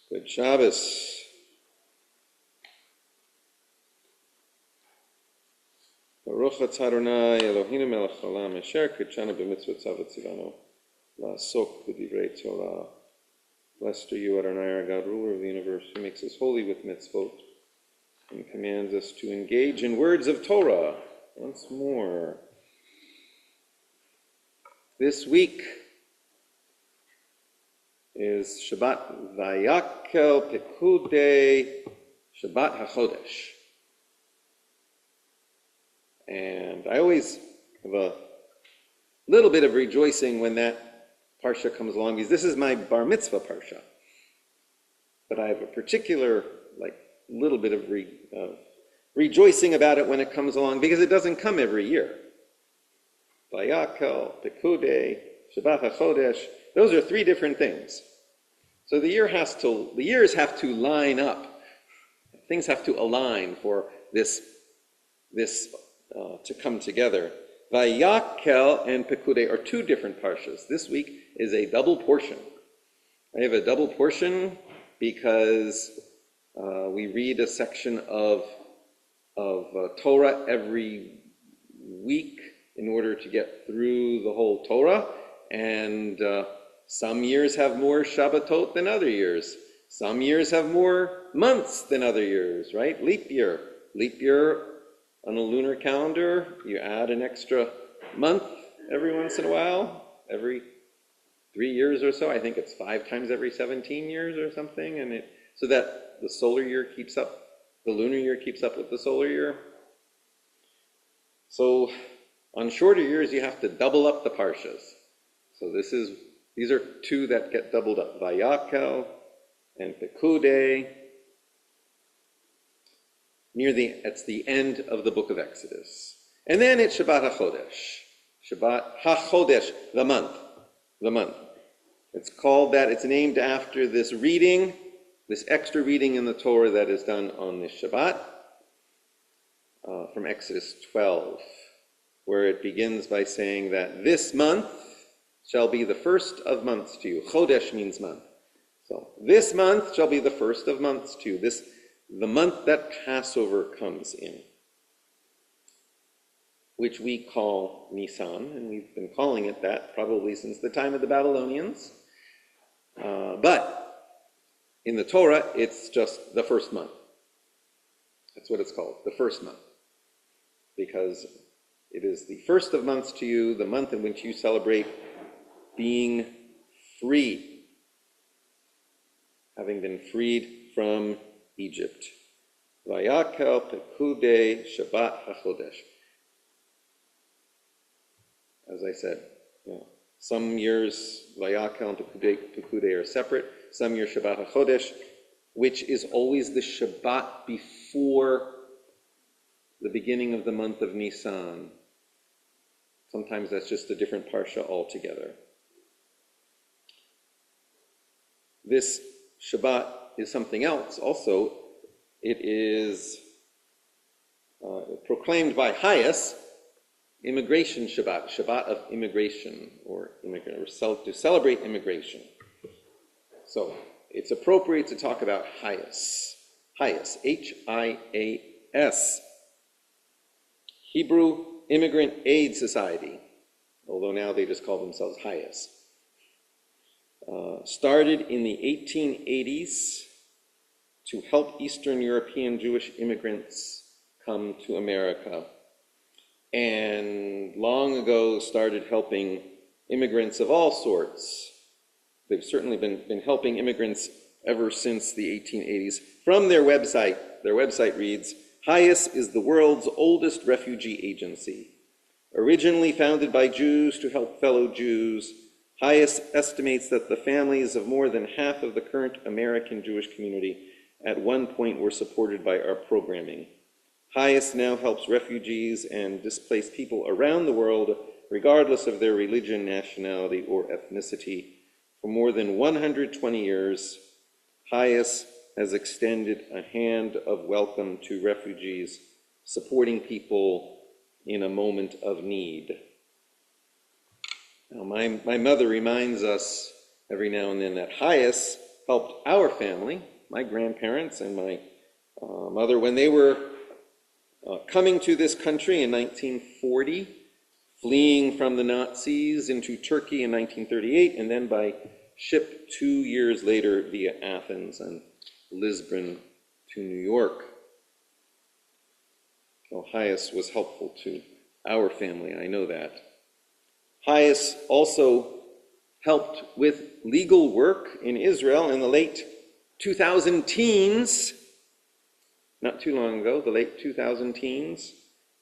Good Shabbos. Baruch atah Adonai Eloheinu melech haolam asher kidshanu b'mitzvotzav v'tzivanu la'asok b'divrei Torah. Blessed are you, Adonai, our God, ruler of the universe, who makes us holy with mitzvot and commands us to engage in words of Torah. Once more. This week is Shabbat Vayakhel Pekudei, Shabbat HaChodesh. And I always have a little bit of rejoicing when that Parsha comes along, because this is my bar mitzvah Parsha. But I have a particular, little bit of rejoicing about it when it comes along, because it doesn't come every year. Vayakhel Pekudei, Shabbat HaChodesh, those are three different things. So the years have to line up. Things have to align for this to come together. Vayakhel and Pekudei are two different parshas. This week is a double portion. I have a double portion because we read a section of Torah every week in order to get through the whole Torah, and some years have more Shabbatot than other years. Some years have more months than other years, right? Leap year on a lunar calendar, you add an extra month every once in a while, every 3 years or so. I think it's 5 times every 17 years or something, and so that the solar year keeps up, the lunar year keeps up with the solar year. So on shorter years, you have to double up the parshas. So these are two that get doubled up, Vayakhel and Pekudei. It's the end of the book of Exodus. And then it's Shabbat HaChodesh. Shabbat HaChodesh, the month. It's called that. It's named after this reading, this extra reading in the Torah that is done on this Shabbat from Exodus 12, where it begins by saying that this month shall be the first of months to you. Chodesh means month. So this month shall be the first of months to you. The month that Passover comes in, which we call Nisan, and we've been calling it that probably since the time of the Babylonians. But in the Torah, it's just the first month. That's what it's called, the first month. Because it is the first of months to you, the month in which you celebrate being free, having been freed from Egypt. Vayakhel Pekudei Shabbat HaChodesh. As I said, some years Vayakhel and Pekudei are separate. Some years Shabbat HaChodesh, which is always the Shabbat before the beginning of the month of Nisan. Sometimes that's just a different parsha altogether. This Shabbat is something else also. It is proclaimed by Hayas, Immigration Shabbat, Shabbat of immigration, or to celebrate immigration. So it's appropriate to talk about Hayas, H-I-A-S, Hebrew Immigrant Aid Society, although now they just call themselves Hayas. Started in the 1880s to help Eastern European Jewish immigrants come to America, and long ago started helping immigrants of all sorts. They've certainly been helping immigrants ever since the 1880s. From their website reads, Hayas is the world's oldest refugee agency. Originally founded by Jews to help fellow Jews, Hayas estimates that the families of more than half of the current American Jewish community at one point were supported by our programming. Hayas now helps refugees and displaced people around the world, regardless of their religion, nationality, or ethnicity. For more than 120 years, Hayas has extended a hand of welcome to refugees, supporting people in a moment of need. Now, my mother reminds us every now and then that Hayas helped our family, my grandparents and my mother, when they were coming to this country in 1940, fleeing from the Nazis into Turkey in 1938, and then by ship 2 years later via Athens and Lisbon to New York. Well, Hyas was helpful to our family, I know that. Hyas also helped with legal work in Israel in the late 2000 teens, not too long ago, the late 2000 teens,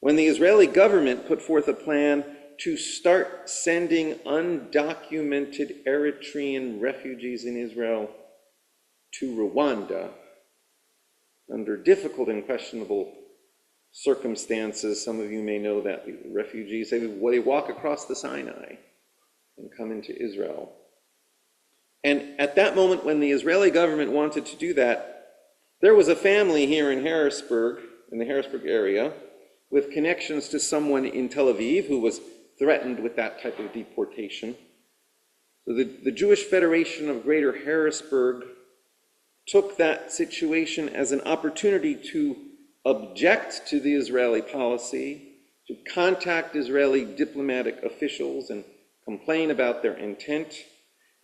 when the Israeli government put forth a plan to start sending undocumented Eritrean refugees in Israel to Rwanda under difficult and questionable circumstances. Some of you may know that refugees, they walk across the Sinai and come into Israel. And at that moment when the Israeli government wanted to do that, there was a family here in Harrisburg, in the Harrisburg area, with connections to someone in Tel Aviv who was threatened with that type of deportation. So the Jewish Federation of Greater Harrisburg took that situation as an opportunity to object to the Israeli policy, to contact Israeli diplomatic officials and complain about their intent,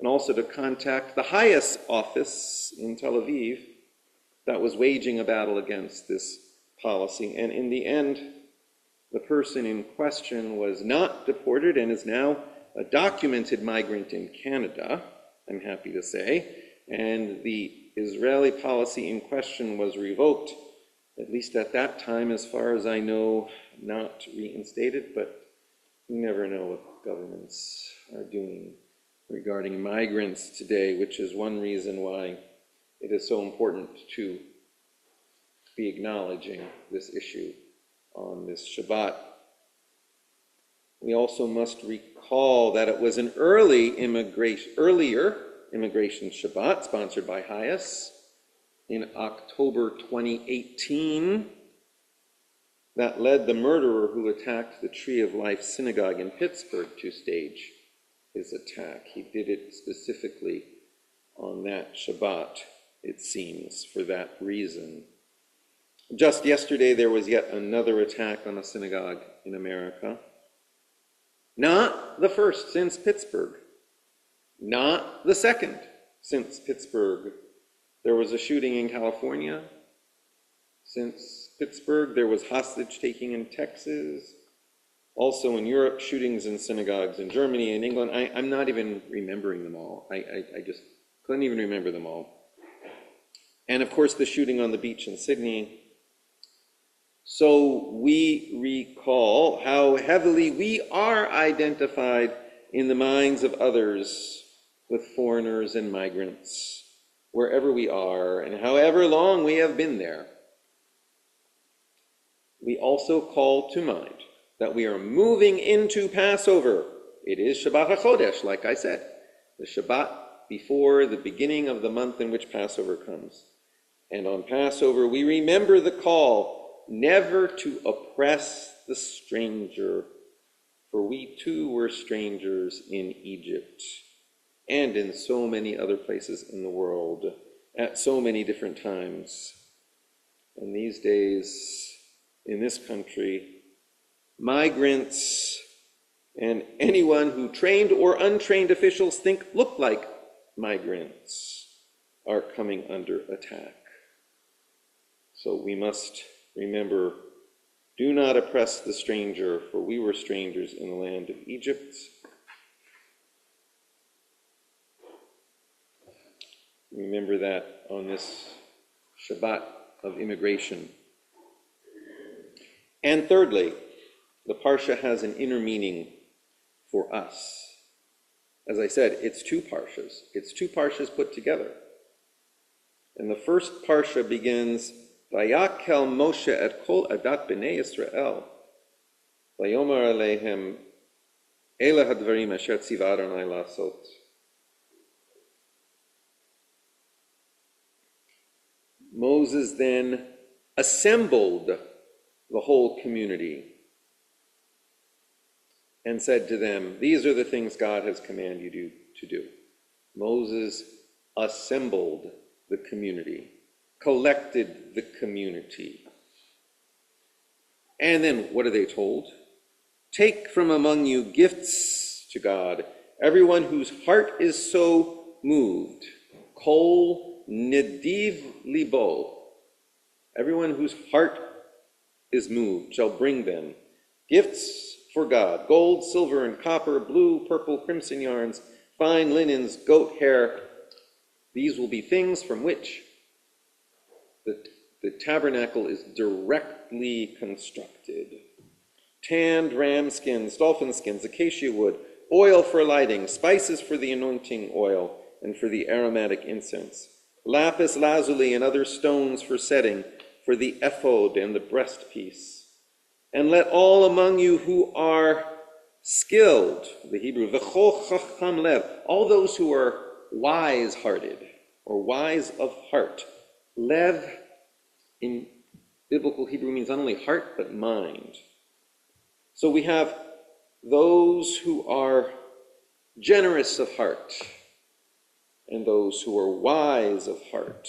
and also to contact the highest office in Tel Aviv that was waging a battle against this policy. And in the end, the person in question was not deported and is now a documented migrant in Canada, I'm happy to say, and the Israeli policy in question was revoked, at least at that time, as far as I know, not reinstated, but you never know what governments are doing regarding migrants today, which is one reason why it is so important to be acknowledging this issue on this Shabbat. We also must recall that it was an earlier immigration Shabbat sponsored by Hyas in October 2018 that led the murderer who attacked the Tree of Life synagogue in Pittsburgh to stage his attack. He did it specifically on that Shabbat, it seems, for that reason. Just yesterday, there was yet another attack on a synagogue in America. Not the first since Pittsburgh. Not the second since Pittsburgh. There was a shooting in California since Pittsburgh. There was hostage-taking in Texas. Also in Europe, shootings in synagogues in Germany and England. I'm not even remembering them all. I just couldn't even remember them all. And of course, the shooting on the beach in Sydney. So we recall how heavily we are identified in the minds of others with foreigners and migrants, wherever we are and however long we have been there. We also call to mind that we are moving into Passover. It is Shabbat HaChodesh, like I said, the Shabbat before the beginning of the month in which Passover comes. And on Passover, we remember the call never to oppress the stranger, for we too were strangers in Egypt and in so many other places in the world at so many different times. And these days, in this country, migrants and anyone who trained or untrained officials think look like migrants are coming under attack. So we must remember, do not oppress the stranger, for we were strangers in the land of Egypt. Remember that on this Shabbat of immigration. And thirdly, the Parsha has an inner meaning for us. As I said, it's two Parshas. It's two Parshas put together. And the first Parsha begins, Vayakhel Moshe et kol adat b'nei Yisrael, vayomer alehem, Ele hadvarim asher tziva Adonai lasot. Moses then assembled the whole community and said to them, these are the things God has commanded you to do. Moses assembled the community, collected the community. And then what are they told? Take from among you gifts to God, everyone whose heart is so moved. Kol nediv libo. Everyone whose heart is moved shall bring them gifts for God, gold, silver, and copper, blue, purple, crimson yarns, fine linens, goat hair. These will be things from which the tabernacle is directly constructed. Tanned ram skins, dolphin skins, acacia wood, oil for lighting, spices for the anointing oil and for the aromatic incense, lapis lazuli and other stones for setting, for the ephod and the breastpiece. And let all among you who are skilled, the Hebrew, v'chol chacham lev, all those who are wise-hearted or wise of heart. Lev in biblical Hebrew means not only heart but mind. So we have those who are generous of heart and those who are wise of heart.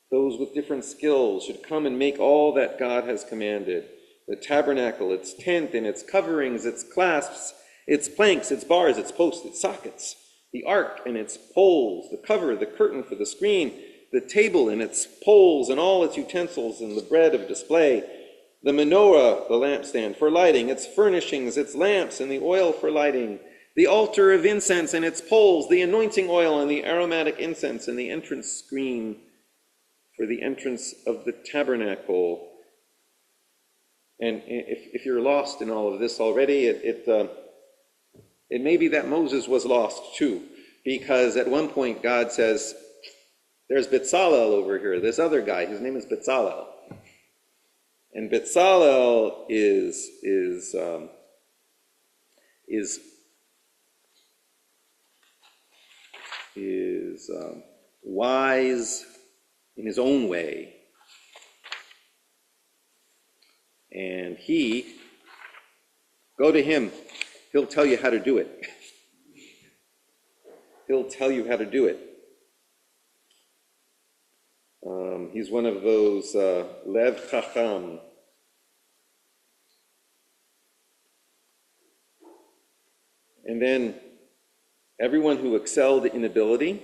Those with different skills should come and make all that God has commanded. The tabernacle, its tent and its coverings, its clasps, its planks, its bars, its posts, its sockets, the ark and its poles, the cover, the curtain for the screen, the table and its poles and all its utensils and the bread of display, the menorah, the lampstand for lighting, its furnishings, its lamps and the oil for lighting, the altar of incense and its poles, the anointing oil and the aromatic incense and the entrance screen for the entrance of the tabernacle. And if you're lost in all of this already, it may be that Moses was lost too, because at one point God says, there's Bezalel over here, this other guy, his name is Bezalel. And Bezalel is wise in his own way. And go to him. He'll tell you how to do it. He'll tell you how to do it. He's one of those Lev Chacham. And then everyone who excelled in ability,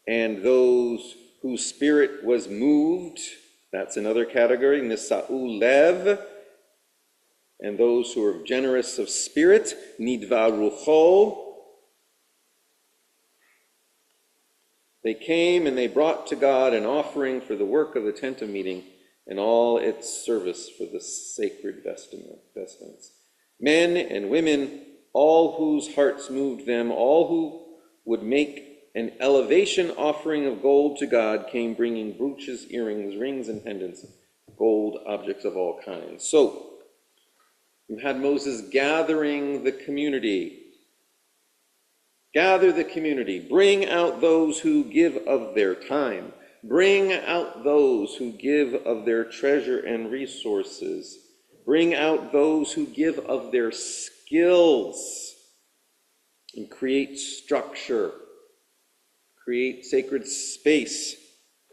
and those whose spirit was moved, that's another category, Nisa'u Lev, and those who are generous of spirit, Nidva Rucho. They came and they brought to God an offering for the work of the tent of meeting and all its service for the sacred vestments. Men and women, all whose hearts moved them, all who would make an elevation offering of gold to God, came bringing brooches, earrings, rings, and pendants, gold objects of all kinds. So, you had Moses gathering the community. Gather the community. Bring out those who give of their time. Bring out those who give of their treasure and resources. Bring out those who give of their skills. And create structure. Create sacred space.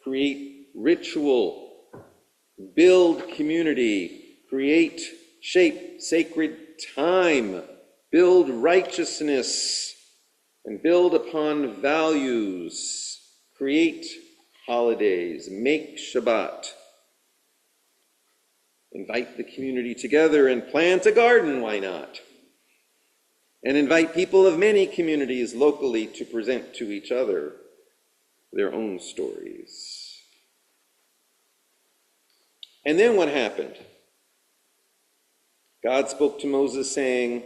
Create ritual. Build community. Create, shape sacred time. Build righteousness. And build upon values, create holidays, make Shabbat. Invite the community together and plant a garden, why not? And invite people of many communities locally to present to each other their own stories. And then what happened? God spoke to Moses saying,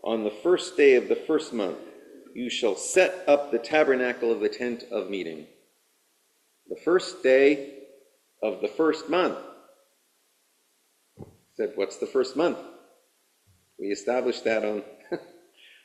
on the first day of the first month, you shall set up the tabernacle of the tent of meeting. The first day of the first month. He said, what's the first month? We established that on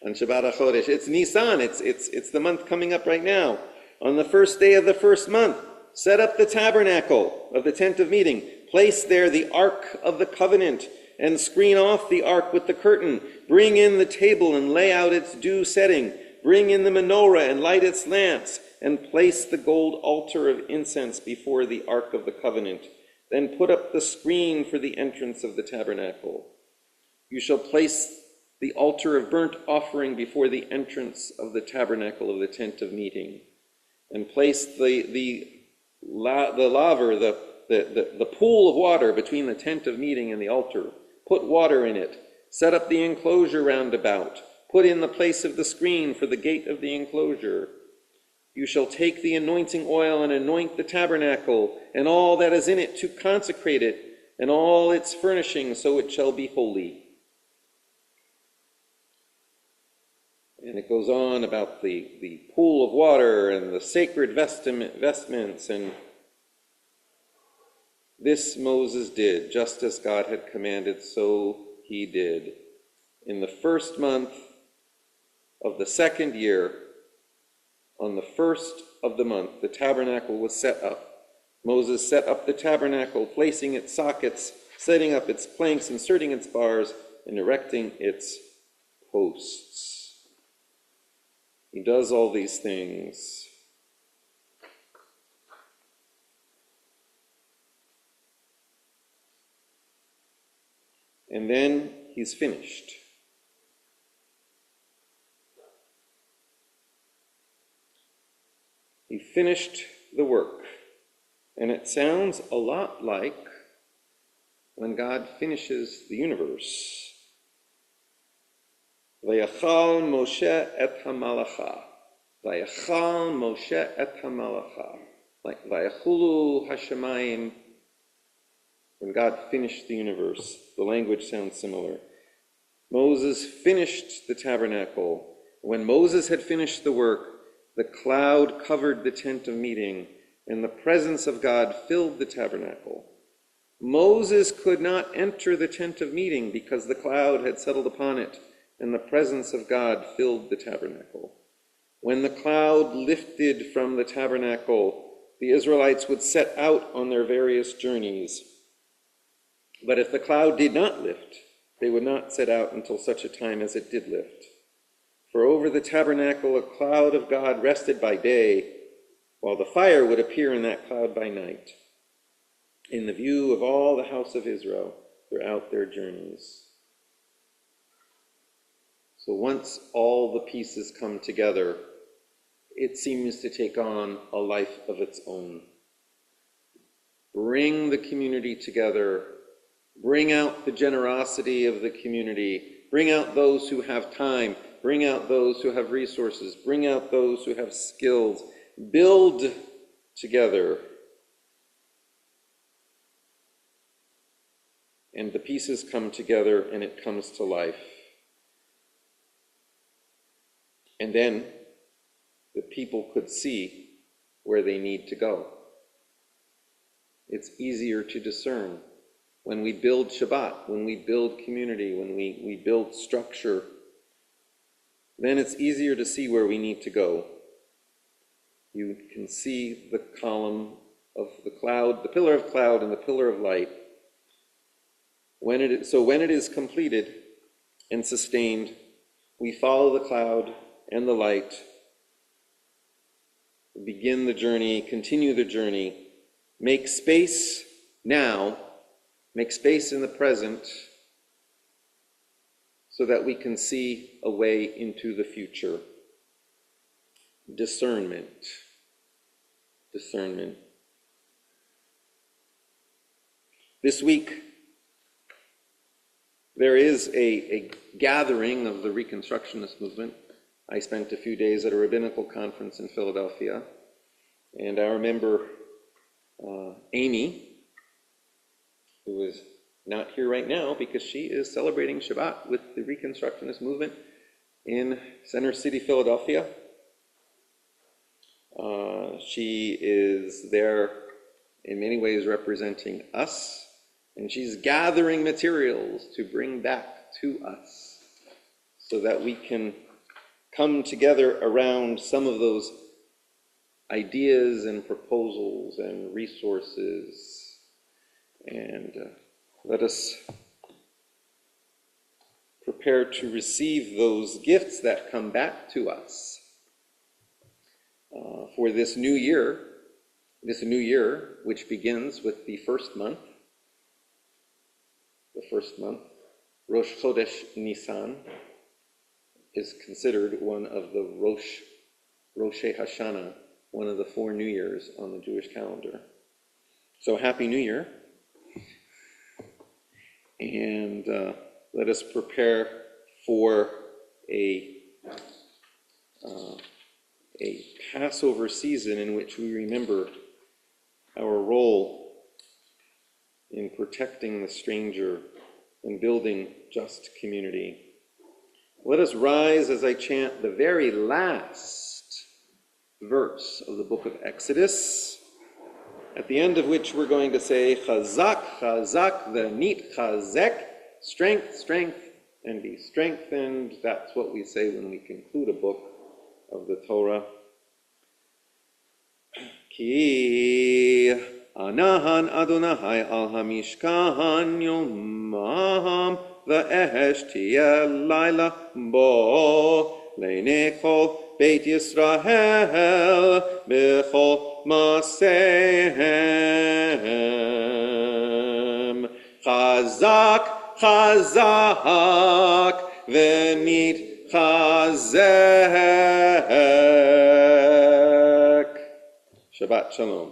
Shabbat HaChodesh. It's Nisan. It's the month coming up right now. On the first day of the first month, set up the tabernacle of the tent of meeting. Place there the ark of the covenant and screen off the ark with the curtain. Bring in the table and lay out its due setting. bring in the menorah and light its lamps, and place the gold altar of incense before the ark of the covenant. Then put up the screen for the entrance of the tabernacle. You shall place the altar of burnt offering before the entrance of the tabernacle of the tent of meeting, and place the laver, the pool of water between the tent of meeting and the altar. Put water in it. Set up the enclosure round about. Put in the place of the screen for the gate of the enclosure. You shall take the anointing oil and anoint the tabernacle and all that is in it to consecrate it and all its furnishings, so it shall be holy. And it goes on about the pool of water and the sacred vestments. And this Moses did, just as God had commanded, so he did. In the first month of the second year, on the first of the month, the tabernacle was set up. Moses set up the tabernacle, placing its sockets, setting up its planks, inserting its bars, and erecting its posts. He does all these things. And then he's finished. He finished the work. And it sounds a lot like when God finishes the universe. Vayakhel Moshe et hamalacha. Vayakhel Moshe et hamalacha. Like Vayachulu Hashemayim. When God finished the universe, the language sounds similar. Moses finished the tabernacle. When Moses had finished the work, the cloud covered the tent of meeting, and the presence of God filled the tabernacle. Moses could not enter the tent of meeting because the cloud had settled upon it, and the presence of God filled the tabernacle. When the cloud lifted from the tabernacle, the Israelites would set out on their various journeys. But if the cloud did not lift, they would not set out until such a time as it did lift. For over the tabernacle a cloud of God rested by day, while the fire would appear in that cloud by night, in the view of all the house of Israel throughout their journeys. So once all the pieces come together, it seems to take on a life of its own. Bring the community together. Bring out the generosity of the community. Bring out those who have time. Bring out those who have resources. Bring out those who have skills. Build together. And the pieces come together and it comes to life. And then the people could see where they need to go. It's easier to discern. When we build Shabbat, when we build community, when we build structure, then it's easier to see where we need to go. You can see the column of the cloud, the pillar of cloud and the pillar of light. When it is completed and sustained, we follow the cloud and the light, begin the journey, continue the journey, make space now, make space in the present, so that we can see a way into the future. Discernment. This week, there is a gathering of the Reconstructionist movement. I spent a few days at a rabbinical conference in Philadelphia, and I remember Amy, who is not here right now because she is celebrating Shabbat with the Reconstructionist movement in Center City, Philadelphia. She is there in many ways representing us, and she's gathering materials to bring back to us so that we can come together around some of those ideas and proposals and resources. And let us prepare to receive those gifts that come back to us. for this new year, which begins with the first month, Rosh Chodesh Nisan, is considered one of the Roshei Hashanah, one of the 4 New Years on the Jewish calendar. So Happy New Year. And let us prepare for a Passover season in which we remember our role in protecting the stranger and building just community. Let us rise as I chant the very last verse of the book of Exodus, at the end of which we're going to say, Chazak, Chazak, V'nit Chazek, strength, strength, and be strengthened. That's what we say when we conclude a book of the Torah. Ki anahan Adonai al hamishkan yomam v'esh tiyeh laila bo leinei Beit Yisrael b'chol masehem. Chazak, chazak, v'nit chazek. Shabbat Shalom.